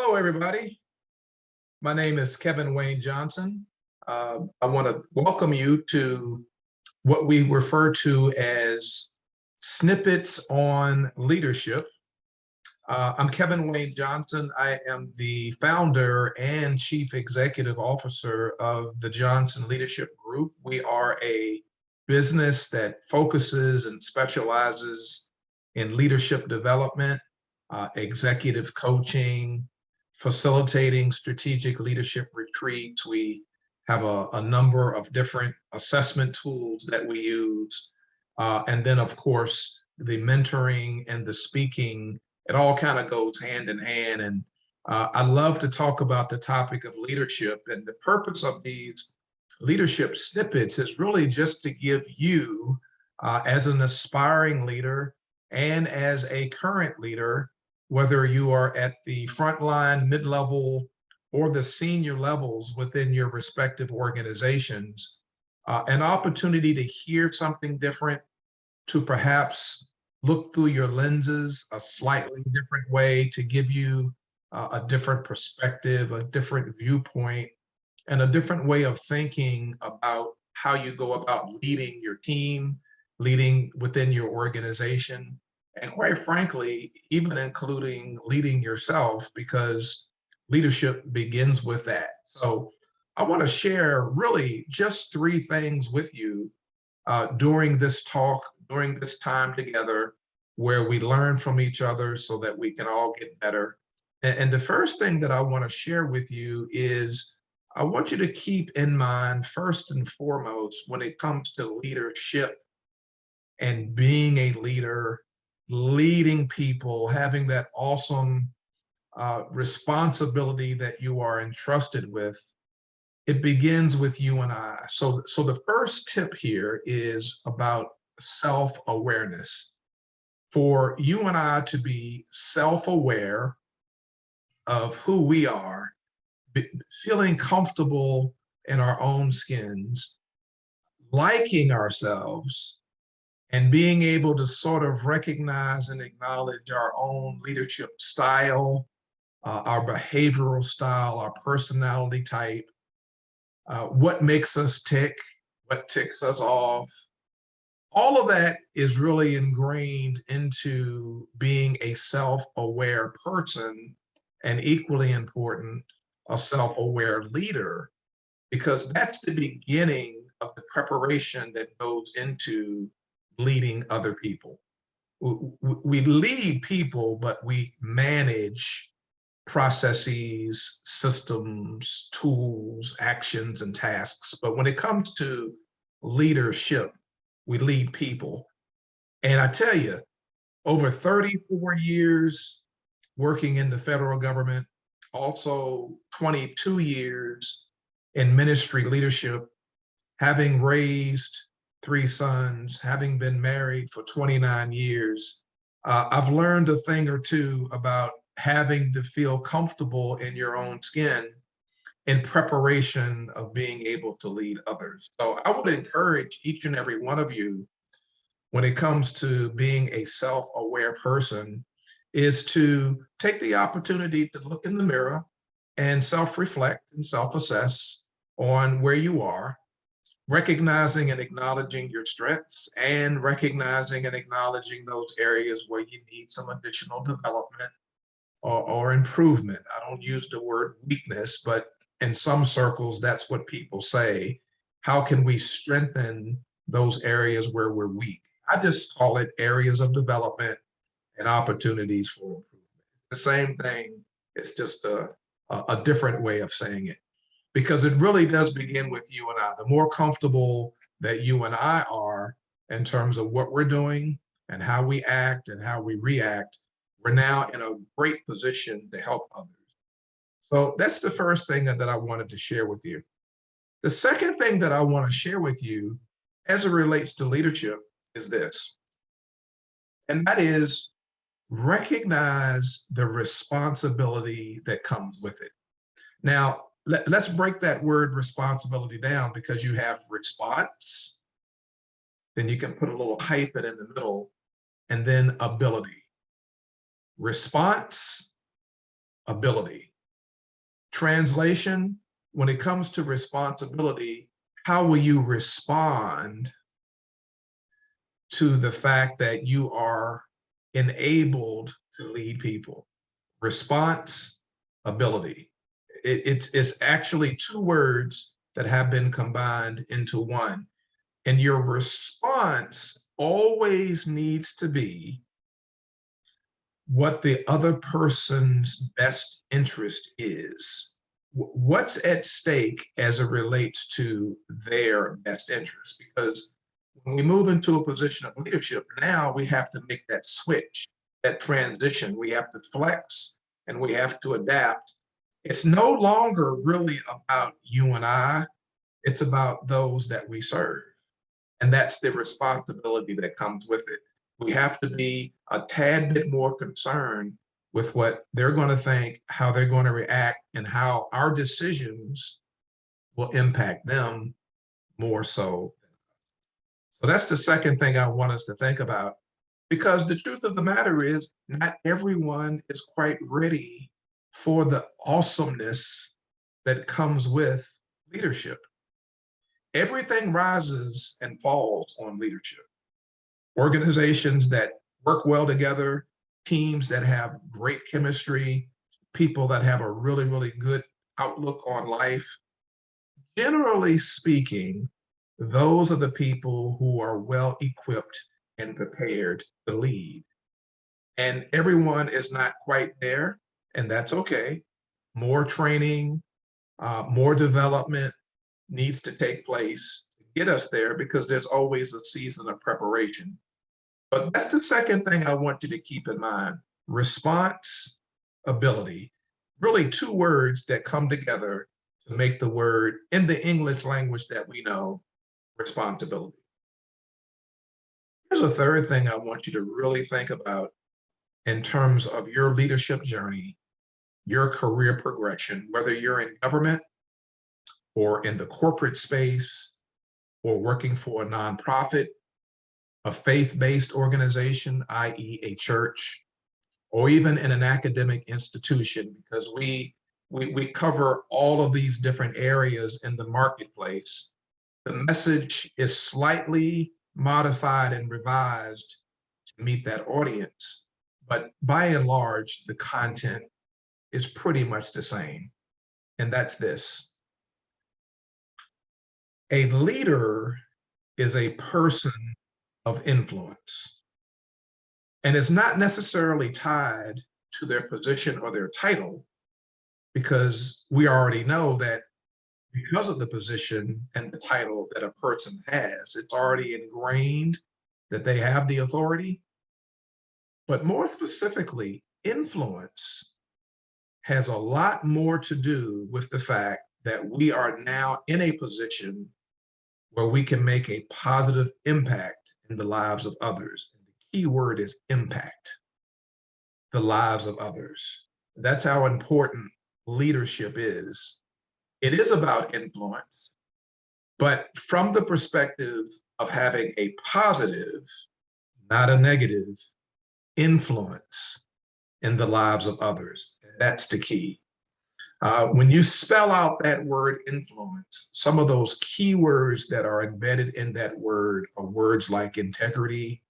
Hello, everybody. My name is Kevin Wayne Johnson. I want to welcome you to what we refer to as Snippets on Leadership. I'm Kevin Wayne Johnson. I am the founder and chief executive officer of the Johnson Leadership Group. We are a business that focuses and specializes in leadership development, executive coaching, facilitating strategic leadership retreats. We have a number of different assessment tools that we use. And then, of course, the mentoring and the speaking, it all kind of goes hand in hand. And I love to talk about the topic of leadership. And the purpose of these leadership snippets is really just to give you, as an aspiring leader and as a current leader, whether you are at the front line, mid-level, or the senior levels within your respective organizations, an opportunity to hear something different, to perhaps look through your lenses a slightly different way, to give you a different perspective, a different viewpoint, and a different way of thinking about how you go about leading your team, leading within your organization, and quite frankly, even including leading yourself, because leadership begins with that. So I want to share really just three things with you during this talk, during this time together, where we learn from each other so that we can all get better. And the first thing that I want to share with you is I want you to keep in mind, first and foremost, when it comes to leadership and being a leader, leading people, having that awesome responsibility that you are entrusted with, it begins with you and I. So the first tip here is about self-awareness. For you and I to be self-aware of who we are, feeling comfortable in our own skins, liking ourselves, and being able to sort of recognize and acknowledge our own leadership style, our behavioral style, our personality type, what makes us tick, what ticks us off. All of that is really ingrained into being a self-aware person, and equally important, a self-aware leader, because that's the beginning of the preparation that goes into leading other people. We lead people, but we manage processes, systems, tools, actions, and tasks. But when it comes to leadership, we lead people. And I tell you, over 34 years working in the federal government, also 22 years in ministry leadership, having raised 3 sons, having been married for 29 years, I've learned a thing or two about having to feel comfortable in your own skin in preparation of being able to lead others. So I would encourage each and every one of you, when it comes to being a self-aware person, is to take the opportunity to look in the mirror and self-reflect and self-assess on where you are, recognizing and acknowledging your strengths, and recognizing and acknowledging those areas where you need some additional development or improvement. I don't use the word weakness, but in some circles, that's what people say. How can we strengthen those areas where we're weak? I just call it areas of development and opportunities for improvement. The same thing, it's just a different way of saying it, because it really does begin with you and I. The more comfortable that you and I are in terms of what we're doing and how we act and how we react, we're now in a great position to help others. So that's the first thing that I wanted to share with you. The second thing that I want to share with you as it relates to leadership is this, and that is recognize the responsibility that comes with it. Now, let's break that word responsibility down, because you have response, then you can put a little hyphen in the middle, and then ability. Response, ability. Translation, when it comes to responsibility, how will you respond to the fact that you are enabled to lead people? Response, ability. It's actually two words that have been combined into one. And your response always needs to be what the other person's best interest is. What's at stake as it relates to their best interest? Because when we move into a position of leadership, now we have to make that switch, that transition. We have to flex and we have to adapt. It's no longer really about you and I, it's about those that we serve. And that's the responsibility that comes with it. We have to be a tad bit more concerned with what they're going to think, how they're going to react, and how our decisions will impact them more so. So that's the second thing I want us to think about, because the truth of the matter is not everyone is quite ready for the awesomeness that comes with leadership. Everything rises and falls on leadership. Organizations that work well together, teams that have great chemistry, people that have a really, really good outlook on life. Generally speaking, those are the people who are well equipped and prepared to lead. And everyone is not quite there, and that's okay. More training, more development needs to take place to get us there, because there's always a season of preparation. But that's the second thing I want you to keep in mind. Response, ability. Really two words that come together to make the word, in the English language that we know, responsibility. Here's a third thing I want you to really think about in terms of your leadership journey, your career progression, whether you're in government or in the corporate space or working for a nonprofit, a faith-based organization, i.e. a church, or even in an academic institution, because we cover all of these different areas in the marketplace. The message is slightly modified and revised to meet that audience, but by and large, the content is pretty much the same. And that's this. A leader is a person of influence. And it's not necessarily tied to their position or their title, because we already know that because of the position and the title that a person has, it's already ingrained that they have the authority. But more specifically, influence has a lot more to do with the fact that we are now in a position where we can make a positive impact in the lives of others. The key word is impact, the lives of others. That's how important leadership is. It is about influence, but from the perspective of having a positive, not a negative, influence in the lives of others. That's the key. When you spell out that word influence, some of those key words that are embedded in that word are words like integrity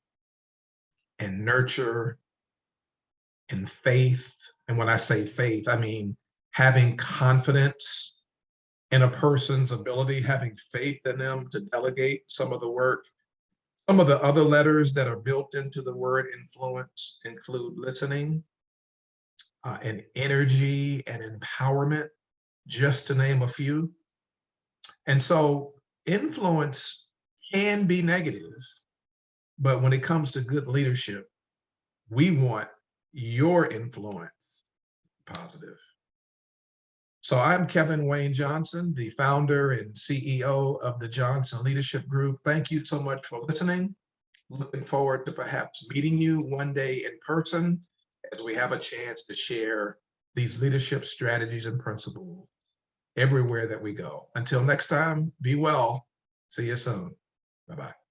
and nurture and faith. And when I say faith, I mean having confidence in a person's ability, having faith in them to delegate some of the work. Some of the other letters that are built into the word influence include listening, and energy and empowerment, just to name a few. And so influence can be negative, but when it comes to good leadership, we want your influence positive. So I'm Kevin Wayne Johnson, the founder and CEO of the Johnson Leadership Group. Thank you so much for listening. Looking forward to perhaps meeting you one day in person as we have a chance to share these leadership strategies and principles everywhere that we go. Until next time, be well. See you soon. Bye-bye.